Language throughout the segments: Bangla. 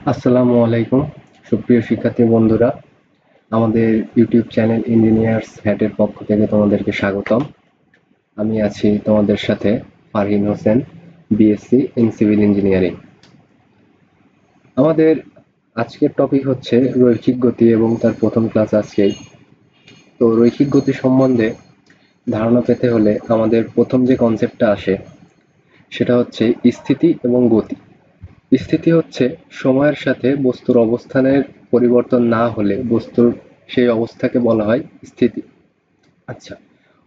আসসালামু আলাইকুম সুপ্রিয় শিক্ষার্থী বন্ধুরা, আমাদের ইউটিউব চ্যানেল ইঞ্জিনিয়ার্স হ্যাটের পক্ষ থেকে তোমাদেরকে স্বাগতম। আমি আছি তোমাদের সাথে Farhin Hossain, BSc in civil engineering. আমাদের আজকের টপিক হচ্ছে রৈখিক গতি এবং তার প্রথম ক্লাস আজকেই। তো রৈখিক গতি সম্বন্ধে ধারণা পেতে হলে আমাদের প্রথম যে কনসেপ্টটা আসে সেটা হচ্ছে স্থিতি এবং গতি। স্থিতি হচ্ছে সময়ের সাথে বস্তুর অবস্থানের পরিবর্তন না হলে বস্তুর সেই অবস্থাকে বলা হয় স্থিতি। আচ্ছা,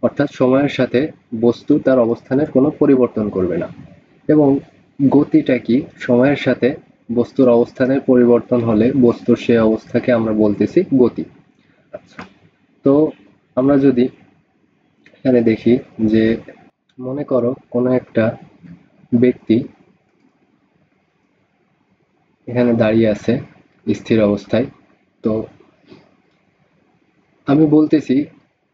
অর্থাৎ সময়ের সাথে বস্তু তার অবস্থানের কোনো পরিবর্তন করবে না। এবং গতিটা কি? সময়ের সাথে বস্তুর অবস্থানের পরিবর্তন হলে বস্তুর সেই অবস্থাকে আমরা বলতেছি গতি। আচ্ছা, তো আমরা যদি এখানে দেখি যে মনে করো কোনো একটা ব্যক্তি এখানে দাঁড়িয়ে আছে স্থির অবস্থায়। তো আমি বলতেছি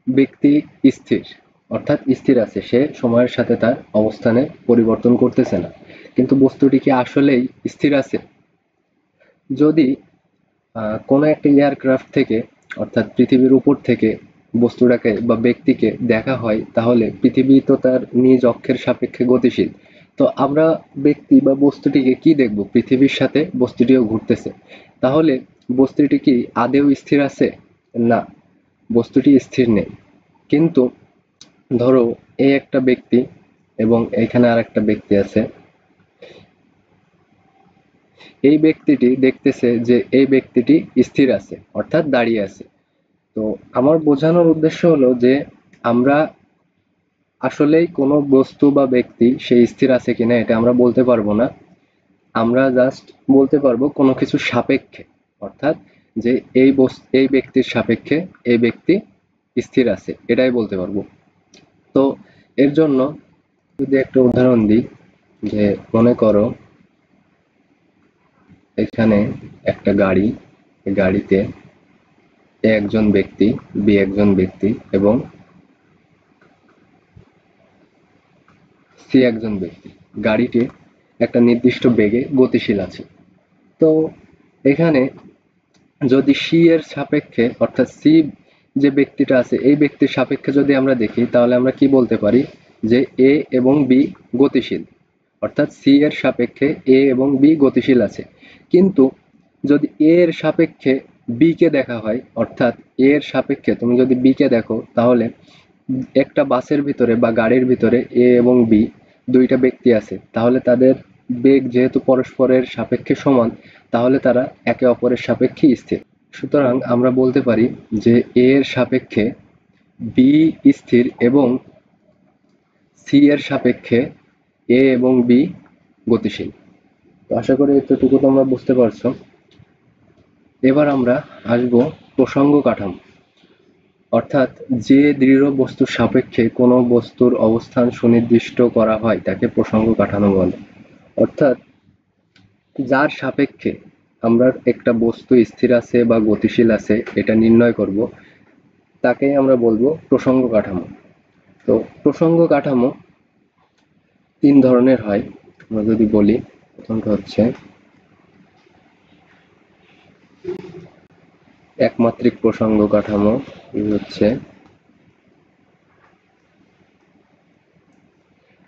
ব্যক্তি স্থির, অর্থাৎ স্থির আছে, সে সময়ের সাথে তার অবস্থানে পরিবর্তন করতেছে না। কিন্তু বস্তুটি কি আসলেই স্থির আছে? যদি কোনো একটা এয়ারক্রাফট থেকে, অর্থাৎ পৃথিবীর উপর থেকে বস্তুটাকে বা ব্যক্তিকে দেখা হয়, তাহলে পৃথিবী তো তার নিজ অক্ষের সাপেক্ষে গতিশীল। তো আমরা ব্যক্তি বা বস্তুটিকে কি দেখব? পৃথিবীর সাথে বস্তুটিও ঘুরতেছে। তাহলে বস্তুটি কি আদেও স্থির আছে? না, বস্তুটি স্থির নেই। কিন্তু ধরো এই একটা ব্যক্তি এবং এখানে আর একটা ব্যক্তি আছে। এই ব্যক্তিটি দেখতেছে যে এই ব্যক্তিটি স্থির আছে, অর্থাৎ দাঁড়িয়ে আছে। তো আমার বোঝানোর উদ্দেশ্য হলো যে আমরা আসলেই কোনো বস্তু বা ব্যক্তি সে স্থির আছে কিনা এটা আমরা বলতে পারবো না। আমরা জাস্ট বলতে পারবো কোনো কিছুর সাপেক্ষে, অর্থাৎ যে এই ব্যক্তির সাপেক্ষে এই ব্যক্তি স্থির আছে, এটাই বলতে পারবো। তো এর জন্য যদি একটা উদাহরণ দিই, যে মনে করো এখানে একটা গাড়ি, গাড়িতে এ একজন ব্যক্তি, বি একজন ব্যক্তি এবং সি একজন ব্যক্তি। গাড়িটি একটা নির্দিষ্ট বেগে গতিশীল আছে। তো এখানে যদি সি এর সাপেক্ষে, অর্থাৎ সি যে ব্যক্তিটা আছে এই ব্যক্তির সাপেক্ষে যদি আমরা দেখি, তাহলে আমরা কি বলতে পারি? যে এ এবং বি গতিশীল, অর্থাৎ সি এর সাপেক্ষে এ এবং বি গতিশীল আছে। কিন্তু যদি এ এর সাপেক্ষে বি কে দেখা হয়, অর্থাৎ এ এর সাপেক্ষে তুমি যদি বি কে দেখো, তাহলে একটা বাসের ভিতরে বা গাড়ির ভিতরে এ এবং বি দুইটা ব্যক্তি আছে, তাহলে তাদের বেগ যেহেতু পরস্পরের সাপেক্ষে সমান, তাহলে তারা একে অপরের সাপেক্ষে স্থির। সুতরাং আমরা বলতে পারি যে এ এর সাপেক্ষে বি স্থির এবং সি এর সাপেক্ষে এ এবং বি গতিশীল। তো আশা করি এতটুকু তোমরা বুঝতে পারছো। এবার আমরা আসবো প্রসঙ্গ কাঠামো, অর্থাৎ যে দৃঢ় বস্তুর সাপেক্ষে কোনো বস্তুর অবস্থান সুনির্দিষ্ট করা হয় তাকে প্রসঙ্গ কাঠামো বলে। অর্থাৎ যার সাপেক্ষে আমরা একটা বস্তু স্থির আছে বা গতিশীল আছে এটা নির্ণয় করব, তাকেই আমরা বলবো প্রসঙ্গ কাঠামো। তো প্রসঙ্গ কাঠামো তিন ধরনের হয়। আমরা যদি বলি, প্রথমটা হচ্ছে একমাত্রিক প্রসঙ্গ কাঠামো, হচ্ছে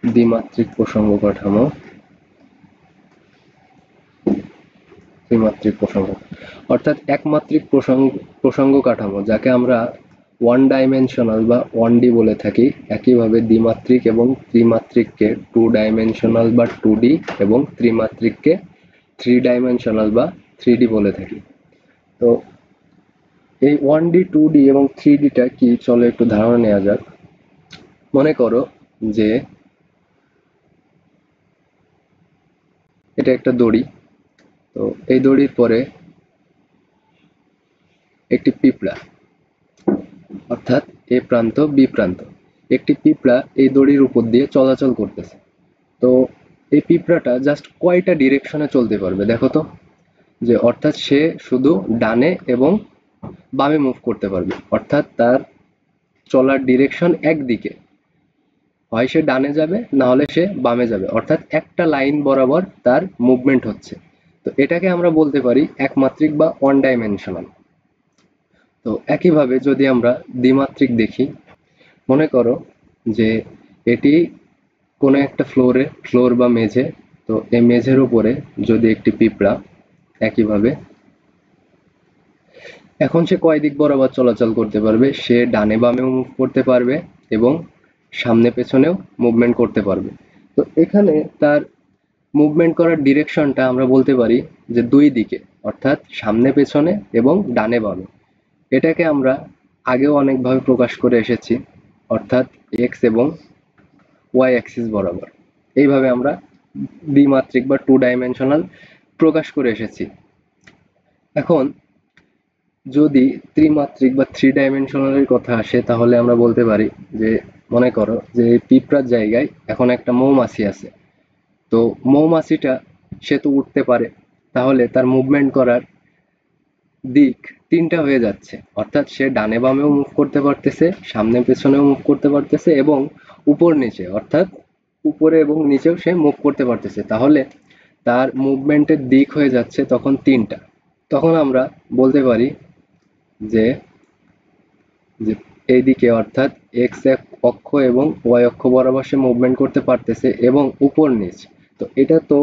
দ্বিমাত্রিক প্রসঙ্গ কাঠামো, ত্রিমাত্রিক প্রসঙ্গ। অর্থাৎ একমাত্রিক প্রসঙ্গ কাঠামো যাকে আমরা ওয়ান ডাইমেনশনাল বা ওয়ান ডি বলে থাকি, একইভাবে দ্বিমাত্রিক এবং ত্রিমাত্রিককে টু ডাইমেনশনাল বা টু ডি এবং ত্রিমাত্রিককে থ্রি ডাইমেনশনাল বা থ্রি ডি বলে থাকি। তো এই ওয়ান ডি, টু ডি এবং থ্রি ডিটা কি, চলো একটু ধারণা নেওয়া যাক। মনে করো যে এটা একটা দড়ি। তো এই দড়ির পরে একটি পিঁপড়া, অর্থাৎ এ প্রান্ত বি প্রান্ত, একটি পিঁপড়া এই দড়ির উপর দিয়ে চলাচল করতেছে। তো এই পিঁপড়াটা জাস্ট কয়টা ডিরেকশনে চলতে পারবে দেখো তো? যে অর্থাৎ সে শুধু ডানে এবং বামে মুভ করতে পারবে, অর্থাৎ তার চলার ডিরেকশন একদিকে, হয় সে ডানে যাবে না হলে সে বামে যাবে, অর্থাৎ একটা লাইন বরাবর তার মুভমেন্ট হচ্ছে। তো এটাকে আমরা বলতে পারি একমাত্রিক বা ওয়ান ডাইমেনশনাল। তো একইভাবে যদি আমরা দ্বিমাত্রিক দেখি, মনে করো যে এটি কোনো একটা ফ্লোর বা মেঝে, তো এই মেঝের উপরে যদি একটি পিঁপড়া একইভাবে, এখন সে কয় দিক বরাবর চলাচল করতে পারবে, সে ডানে বামেও মুভ করতে পারবে এবং সামনে পেছনেও মুভমেন্ট করতে পারবে। তো এখানে তার মুভমেন্ট করার ডিরেকশনটা আমরা বলতে পারি যে দুই দিকে, অর্থাৎ সামনে পেছনে এবং ডানে বামে। এটাকে আমরা আগেও অনেকভাবে প্রকাশ করে এসেছি, অর্থাৎ এক্স এবং ওয়াই অ্যাক্সিস বরাবর। এইভাবে আমরা দ্বিমাত্রিক বা টু ডাইমেনশনাল প্রকাশ করে এসেছি। এখন যদি ত্রিমাত্রিক বা থ্রি ডাইমেনশনালের কথা আসে, তাহলে আমরা বলতে পারি যে মনে করো যে পিঁপড়ার জায়গায় এখন একটা মৌমাছি আছে। তো মৌমাছিটা সে তো উঠতে পারে, তাহলে তার মুভমেন্ট করার দিক তিনটা হয়ে যাচ্ছে, অর্থাৎ সে ডানে বামেও মুভ করতে পারতেছে, সামনে পেছনেও মুভ করতে পারতেছে এবং উপর নিচে, অর্থাৎ উপরে এবং নিচেও সে মুভ করতে পারতেছে। তাহলে তার মুভমেন্টের দিক হয়ে যাচ্ছে তখন তিনটা। তখন আমরা বলতে পারি যে যে এইদিকে, অর্থাৎ এক্স অক্ষ এবং ওয়াই অক্ষ বরাবর সে মুভমেন্ট করতে পারতেছে এবং উপর নিচ। তো এটা তো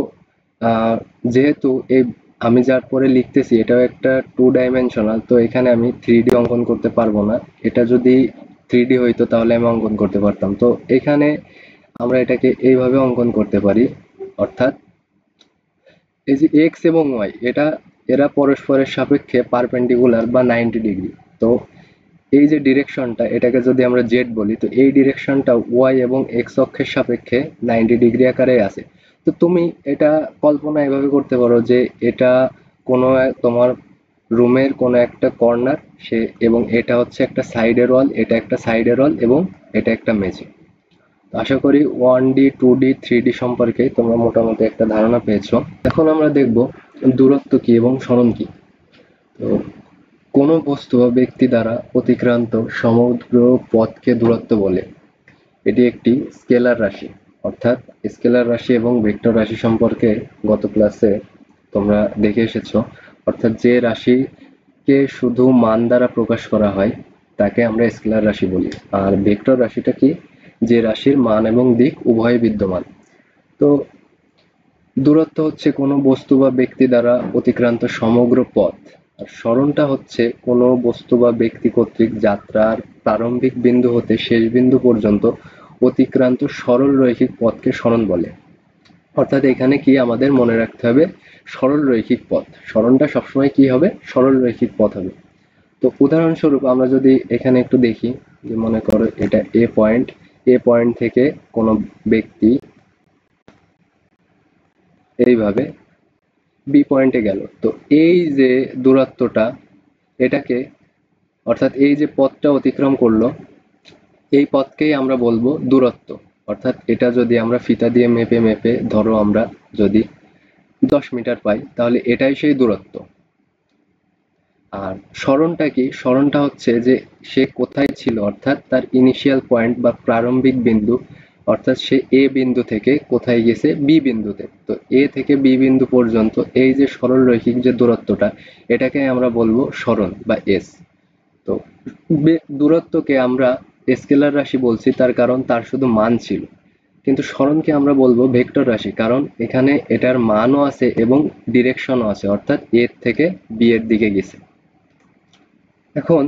যেহেতু এই আমি যার পরে লিখতেছি এটাও একটা টু ডাইমেনশনাল, তো এখানে আমি 3D অঙ্কন করতে পারবো না। এটা যদি 3D হইতো তাহলে আমি অঙ্কন করতে পারতাম। তো এখানে আমরা এটাকে এইভাবে অঙ্কন করতে পারি, অর্থাৎ এই যে এক্স এবং ওয়াই, এরা পরস্পরের সাপেক্ষে পারপেন্ডিকুলার বা 90 ডিগ্রি। তো এই যে ডিরেকশনটা, এটাকে যদি আমরা জেড বলি, তো এই ডিরেকশনটা ওয়াই এবং এক্স অক্ষের সাপেক্ষে 90 ডিগ্রি আকারে আছে। তো তুমি এটা কল্পনা এভাবে করতে পারো যে এটা কোনো তোমার রুমের কোনো একটা কর্নার, এবং এটা হচ্ছে একটা সাইডের ওয়াল, এটা একটা সাইডের ওয়াল এবং এটা একটা মেঝে। আশা করি 1D 2D 3D সম্পর্কে তোমরা মোটামুটি একটা ধারণা পেয়েছো। এখন আমরা দেখব দূরত্ব কি এবং সরণ কি। তো কোনো বস্তু বা ব্যক্তি দ্বারা অতিক্রান্ত সমগ্র পথকে দূরত্ব বলে। এটি একটি স্কেলার রাশি, অর্থাৎ স্কেলার রাশি এবং ভেক্টর রাশি সম্পর্কে গত ক্লাসে তোমরা দেখে এসেছো। অর্থাৎ যে রাশিকে শুধু মান দ্বারা প্রকাশ করা হয় তাকে আমরা স্কেলার রাশি বলি। আর ভেক্টর রাশিটা কি? যে রাশির মান এবং দিক উভয় বিদ্যমান। তো দূরত্ব হচ্ছে কোনো বস্তু বা ব্যক্তি দ্বারা অতিক্রান্ত সমগ্র পথ, আর সরণটা হচ্ছে কোনো বস্তু বা ব্যক্তি কর্তৃক যাত্রার প্রারম্ভিক বিন্দু হতে শেষ বিন্দু পর্যন্ত অতিক্রান্ত সরল রৈখিক পথকে সরণ বলে। অর্থাৎ এখানে কি আমাদের মনে রাখতে হবে? সরল রৈখিক পথ। সরণটা সবসময় কি হবে? সরল রৈখিক পথ হবে। তো উদাহরণস্বরূপ আমরা যদি এখানে একটু দেখি, যে মনে করো এটা এ পয়েন্ট থেকে কোনো ব্যক্তি এইভাবে বি পয়েন্টে গেল। তো এই যে দূরত্বটা, এটাকে, অর্থাৎ এই যে পথটা অতিক্রম করলো, এই পথকেই আমরা বলবো দূরত্ব। অর্থাৎ এটা যদি আমরা ফিতা দিয়ে মেপে ধরো আমরা যদি 10 মিটার পাই, তাহলে এটাই সেই দূরত্ব। আর সরণটা কি? সরণটা হচ্ছে যে সে কোথায় ছিল, অর্থাৎ তার ইনিশিয়াল পয়েন্ট বা প্রারম্ভিক বিন্দু, অর্থাৎ সে এ বিন্দু থেকে কোথায় গেছে? বি বিন্দুতে। তো এ থেকে বি বিন্দু পর্যন্ত এই যে সরল রৈখিক যে দূরত্বটা, এটাকে আমরা বলবো সরণ বা এস। তো দূরত্বকে আমরা স্কেলার রাশি বলছি তার কারণ তার শুধু মান ছিল, কিন্তু সরণকে আমরা বলবো ভেক্টর রাশি, কারণ এখানে এটার মানও আছে এবং ডিরেকশনও আছে, অর্থাৎ এ থেকে বি এর দিকে গেছে। এখন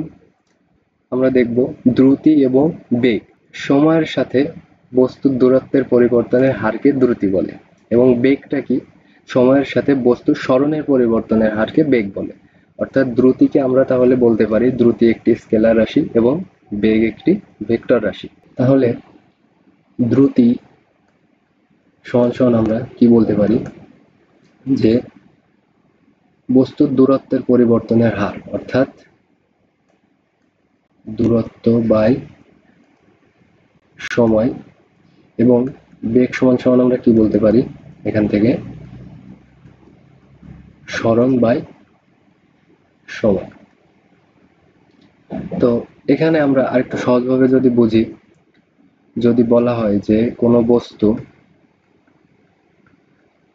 আমরা দেখব দ্রুতি এবং বেগ। সময়ের সাথে বস্তুর দূরত্বের পরিবর্তনের হারকে দ্রুতি বলে, এবং বেগটা কি? সময়ের সাথে বস্তুর সরণের পরিবর্তনের হারকে বেগ বলে। অর্থাৎ দ্রুতিকে আমরা তাহলে বলতে পারি দ্রুতি একটি স্কেলার রাশি এবং বেগ একটি ভেক্টর রাশি। তাহলে দ্রুতি সমান সমান আমরা কি বলতে পারি? যে বস্তুর দূরত্বের পরিবর্তনের হার, অর্থাৎ দূরত্ব বাই সময়, এবং বেগ সমান সমান আমরা কি বলতে পারি এখান থেকে? সরণ বাই সময়। তো এখানে আমরা আরেকটু সহজভাবে যদি বুঝি, যদি বলা হয় যে কোনো বস্তু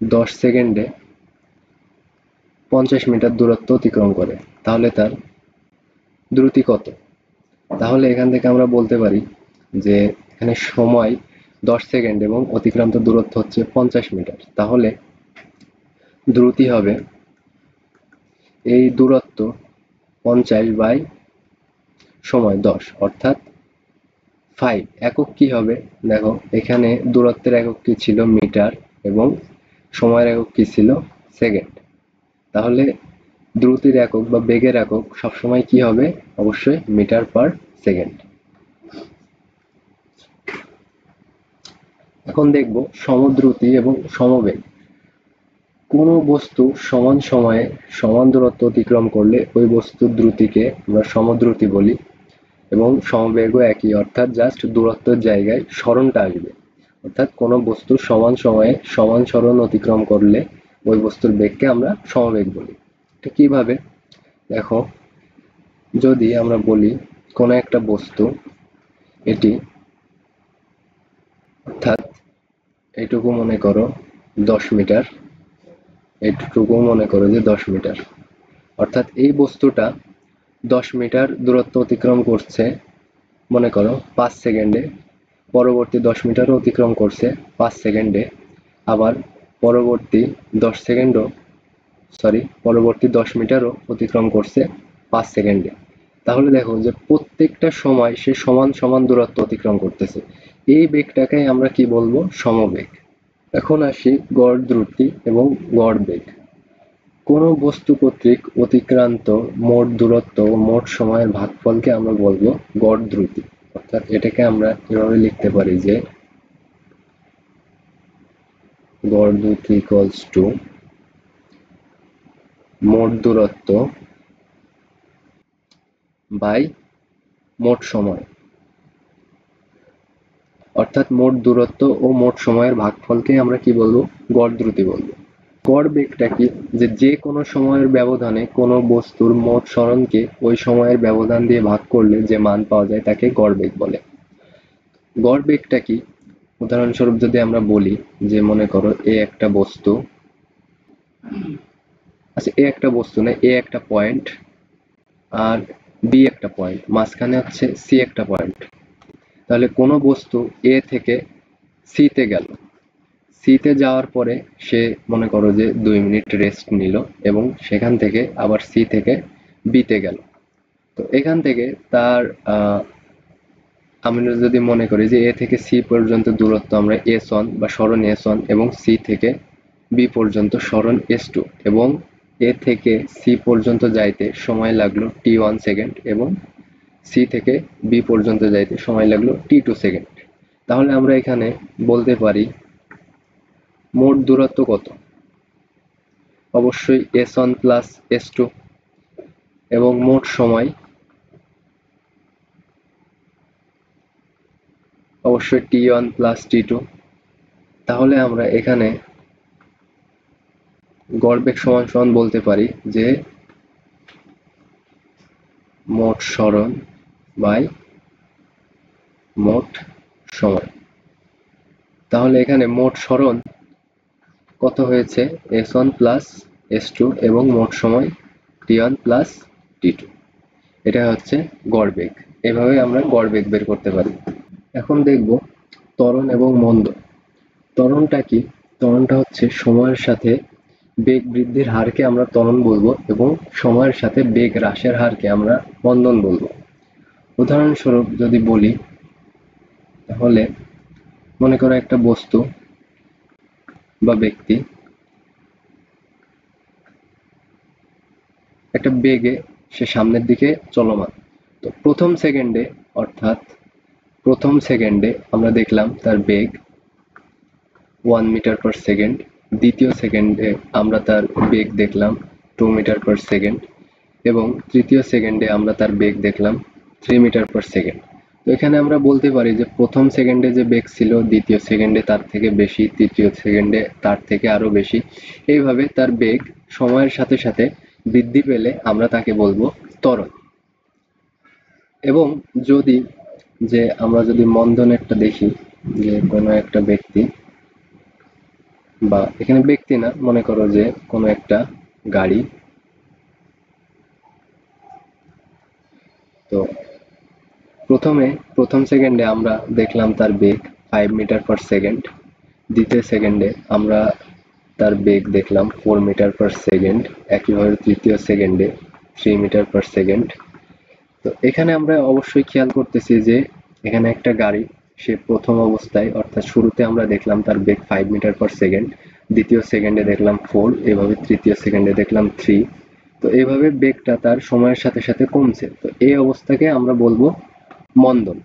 10 সেকেন্ডে 50 মিটার দূরত্ব অতিক্রম করে, তাহলে তার দ্রুতি কত? তাহলে এখান থেকে আমরা বলতে পারি যে এখানে সময় 10 সেকেন্ড এবং অতিক্রান্ত দূরত্ব হচ্ছে 50 মিটার, তাহলে দ্রুতি হবে এই দূরত্ব 50 বাই সময় 10, অর্থাৎ 5। একক কি হবে? দেখো এখানে দূরত্বের একক কি ছিল? মিটার, এবং সময়ের একক কি ছিল? সেকেন্ড। তাহলে দ্রুতির একক বা বেগের একক সবসময় কি হবে? অবশ্যই মিটার পার সেকেন্ড। এখন দেখব সমদ্রুতি এবং সমবেগ। কোন বস্তু সমান সময়ে সমান দূরত্ব অতিক্রম করলে ওই বস্তুর দ্রুতিকে আমরা সমদ্রুতি বলি, এবং সমবেগও একই, অর্থাৎ জাস্ট দূরত্বের জায়গায় সরণটা আসবে। অর্থাৎ কোন বস্তু সমান সময়ে সমান সরণ অতিক্রম করলে ওই বস্তুর বেগকে আমরা সমবেগ বলি। এটা কিভাবে? দেখো, যদি আমরা বলি কোন একটা বস্তু, এটি অর্থাৎ এইটুকু মনে করো 10 মিটার, এইটুকু মনে করো যে 10 মিটার, অর্থাৎ এই বস্তুটা 10 মিটার দূরত্ব অতিক্রম করছে মনে করো 5 সেকেন্ডে, পরবর্তী 10 মিটারও অতিক্রম করছে 5 সেকেন্ডে, আবার পরবর্তী 10 সেকেন্ডও পরবর্তী 10 মিটারও অতিক্রম করছে 5 সেকেন্ডে। তাহলে দেখো যে প্রত্যেকটা সময় সে সমান সমান দূরত্ব অতিক্রম করতেছে, এই বেগটাকে আমরা কি বলবো? সমবেগ। এখন আসি গড় দ্রুতি এবং গড় বেগ। কোন বস্তু কর্তৃক অতিক্রান্ত মোট দূরত্ব ও মোট সময়ের ভাগফলকে আমরা বলবো গড় দ্রুতি। অর্থাৎ এটাকে আমরা এভাবে লিখতে পারি যে গড় দ্রুতি ইকুয়ালস টু মোট দূরত্ব বাই মোট সময়, অর্থাৎ মোট দূরত্ব ও মোট সময়ের ভাগফলকে আমরা কি বলবো? গড় দ্রুতি বলবো। গড় বেগটা কি? যে কোনো সময়ের ব্যবধানে কোনো বস্তুর মোট সরণকে ওই সময়ের ব্যবধান দিয়ে ভাগ করলে যে মান পাওয়া যায় তাকে গড় বেগ বলে। গড় বেগটা কি? উদাহরণস্বরূপ যদি আমরা বলি যে মনে করো এ একটা বস্তু, আচ্ছা এ একটা বস্তু না, এ একটা পয়েন্ট আর বি একটা পয়েন্ট, মাঝখানে হচ্ছে সি একটা পয়েন্ট। তাহলে কোনো বস্তু এ থেকে সি তে গেল, সি তে যাওয়ার পরে সে মনে করো যে 2 মিনিট রেস্ট নিল এবং সেখান থেকে আবার সি থেকে বি তে গেল। তো এখান থেকে তার আমরা যদি মনে করি যে এ থেকে সি পর্যন্ত দূরত্ব আমরা S1 বা সরণ S1 এবং সি থেকে বি পর্যন্ত সরণ S2, এবং এ থেকে সি পর্যন্ত যাইতে সময় লাগলো T1 সেকেন্ড এবং সি থেকে বি পর্যন্ত যাইতে সময় লাগলো T2 সেকেন্ড। তাহলে আমরা এখানে বলতে পারি মোট দূরত্ব কত? অবশ্যই S1 প্লাস S2, এবং মোট সময় অবশ্যই T1 প্লাস T2। তাহলে আমরা এখানে গড় বেগ সমান সমান বলতে পারি যে মোট সরণ বাই মোট সময়। তাহলে এখানে মোট সরণ কত হয়েছে? S1 প্লাস S2 এবং মোট সময় T1 প্লাস T2। এটা হচ্ছে গড় বেগ। এভাবে আমরা গড় বেগ বের করতে পারি। এখন দেখব ত্বরণ এবং মন্দন। ত্বরণটা কি? ত্বরণটা হচ্ছে সময়ের সাথে বেগ বৃদ্ধির হারকে আমরা ত্বরণ বলবো, এবং সময়ের সাথে বেগ হ্রাসের হারকে আমরা মন্দন বলবো। উদাহরণস্বরূপ যদি বলি, তাহলে মনে করো একটা বস্তু বা ব্যক্তি একটা বেগে সে সামনের দিকে চলমান। তো প্রথম সেকেন্ডে আমরা দেখলাম তার বেগ 1 মিটার পার সেকেন্ড, দ্বিতীয় সেকেন্ডে আমরা তার বেগ দেখলাম 2 মিটার পার সেকেন্ড, এবং তৃতীয় সেকেন্ডে আমরা তার বেগ দেখলাম 3 মিটার পার সেকেন্ড। তো এখানে আমরা বলতে পারি যে প্রথম সেকেন্ডে যে বেগ ছিল দ্বিতীয় সেকেন্ডে তার থেকে বেশি, তৃতীয় সেকেন্ডে তার থেকে আরো বেশি। এইভাবে তার বেগ সময়ের সাথে সাথে বৃদ্ধি পেলে আমরা তাকে বলবো ত্বরণ। এবং আমরা যদি মন্দনেরটা দেখি, যে কোনো একটা ব্যক্তি, বা এখানে ব্যক্তি না, মনে করো যে কোনো একটা গাড়ি তো প্রথম সেকেন্ডে আমরা দেখলাম তার বেগ 5 মিটার পার সেকেন্ড, দ্বিতীয় সেকেন্ডে আমরা তার বেগ দেখলাম 4 মিটার পার সেকেন্ড, একইভাবে তৃতীয় সেকেন্ডে 3 মিটার পার সেকেন্ড। তো এখানে আমরা অবশ্যই খেয়াল করতেছি যে এখানে একটা গাড়ি, সে প্রথম অবস্থায় অর্থাৎ শুরুতে আমরা দেখলাম তার বেগ 5 মিটার পার সেকেন্ড, দ্বিতীয় সেকেন্ডে দেখলাম 4, এভাবে তৃতীয় সেকেন্ডে দেখলাম 3। তো এইভাবে বেগটা তার সময়ের সাথে সাথে কমছে। তো এই অবস্থাকে আমরা বলবো মন্দন।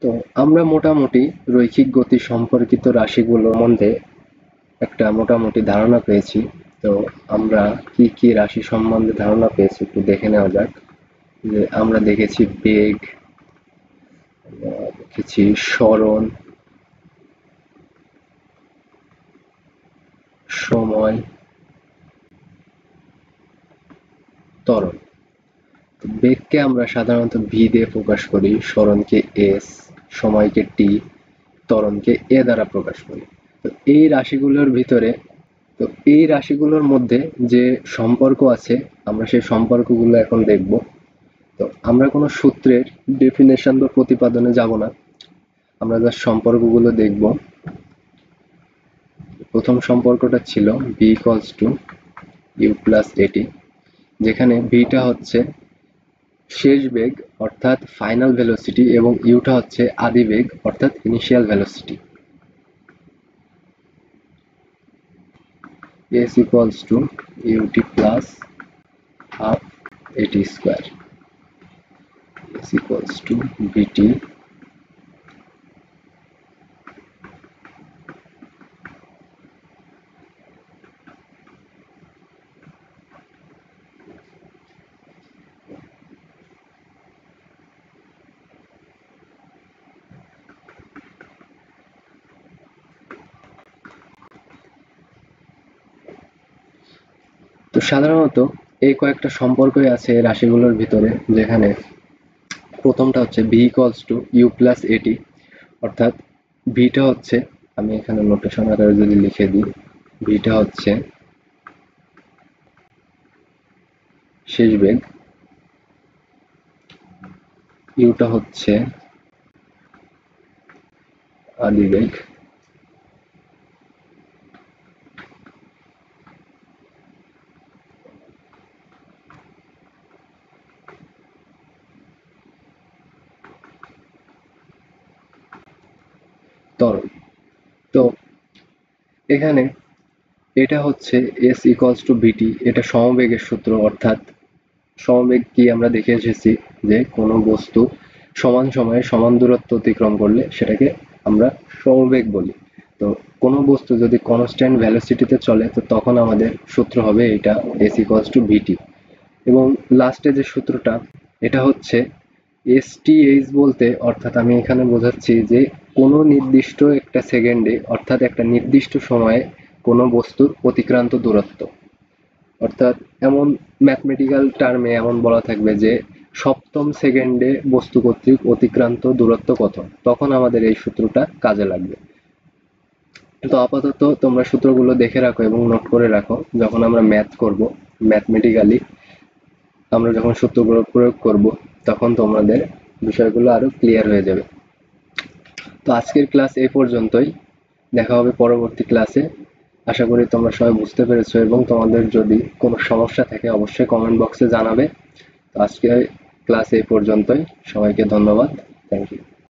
তো আমরা মোটামুটি রৈখিক গতি সম্পর্কিত রাশিগুলোর মধ্যে একটা মোটামুটি ধারণা পেয়েছি। তো আমরা কি কি রাশি সম্বন্ধে ধারণা পেয়েছি একটু দেখে নেওয়া যাক। যে আমরা দেখেছি বেগ, দেখেছি সরণ, সময়, ত্বরণ। বেগকে আমরা সাধারণত ভি দিয়ে প্রকাশ করি, সরণকে এস, সময়কে টি, ত্বরণকে এ দ্বারা প্রকাশ করি। তো এই রাশিগুলোর ভিতরে, তো এই রাশিগুলোর মধ্যে যে সম্পর্ক আছে আমরা সেই সম্পর্কগুলো এখন দেখব। তো আমরা কোনো সূত্রের ডেফিনেশন বা প্রতিপাদনে যাব না, আমরা জাস্ট সম্পর্কগুলো দেখব। প্রথম সম্পর্কটা ছিল v equals to u plus at, যেখানে ভিটা হচ্ছে শেষ বেগ অর্থাৎ ফাইনাল ভেলোসিটি এবং ইউটা হচ্ছে আদি বেগ অর্থাৎ initial velocity. s equals to ut plus half at square, s equals to vt তো সাধারণত এই কয়েকটা সম্পর্কই আছে এই রাশিগুলোর ভিতরে, যেখানে প্রথমটা হচ্ছে v equals to u plus at, অর্থাৎ ভিটা হচ্ছে, আমি এখানে নোটেশন আকারে যদি লিখে দিই, ভিটা হচ্ছে শেষ বেগ, ইউটা হচ্ছে আদি বেগ, ত্বরণ। তো এখানে এটা হচ্ছে s equals to vt, এটা সমবেগের সূত্র, অর্থাৎ সমবেগ কি আমরা দেখে এসেছি যে কোনো বস্তু সমান সময়ে সমান দূরত্ব অতিক্রম করলে সেটাকে আমরা সমবেগ বলি। তো কোনো বস্তু যদি কনস্ট্যান্ট ভেলোসিটিতে চলে তো তখন আমাদের সূত্র হবে এটা s equals to vt। এবং লাস্টে যে সূত্রটা এটা হচ্ছে STH বলতে, অর্থাৎ আমি এখানে বোঝাচ্ছি যে কোনো নির্দিষ্ট একটা সেকেন্ডে অর্থাৎ একটা নির্দিষ্ট সময়ে কোনো বস্তুর অতিক্রান্ত দূরত্ব, অর্থাৎ এমন ম্যাথমেটিক্যাল টার্মে এমন বলা থাকবে যে সপ্তম সেকেন্ডে বস্তু কর্তৃক অতিক্রান্ত দূরত্ব কত, তখন আমাদের এই সূত্রটা কাজে লাগবে। তো আপাতত তোমরা সূত্রগুলো দেখে রাখো এবং নোট করে রাখো, যখন আমরা ম্যাথ করব, ম্যাথমেটিক্যালি আমরা যখন সূত্রগুলো প্রয়োগ করব তখন তোমাদের বিষয়গুলো আরো ক্লিয়ার হয়ে যাবে। তো আজকের ক্লাস এই পর্যন্তই, দেখা হবে পরবর্তী ক্লাসে। আশা করি তোমরা সবাই বুঝতে পেরেছো এবং তোমাদের যদি কোনো সমস্যা থাকে অবশ্যই কমেন্ট বক্সে জানাবে। তো আজকের ক্লাস এই পর্যন্তই, সবাইকে ধন্যবাদ, থ্যাংক ইউ।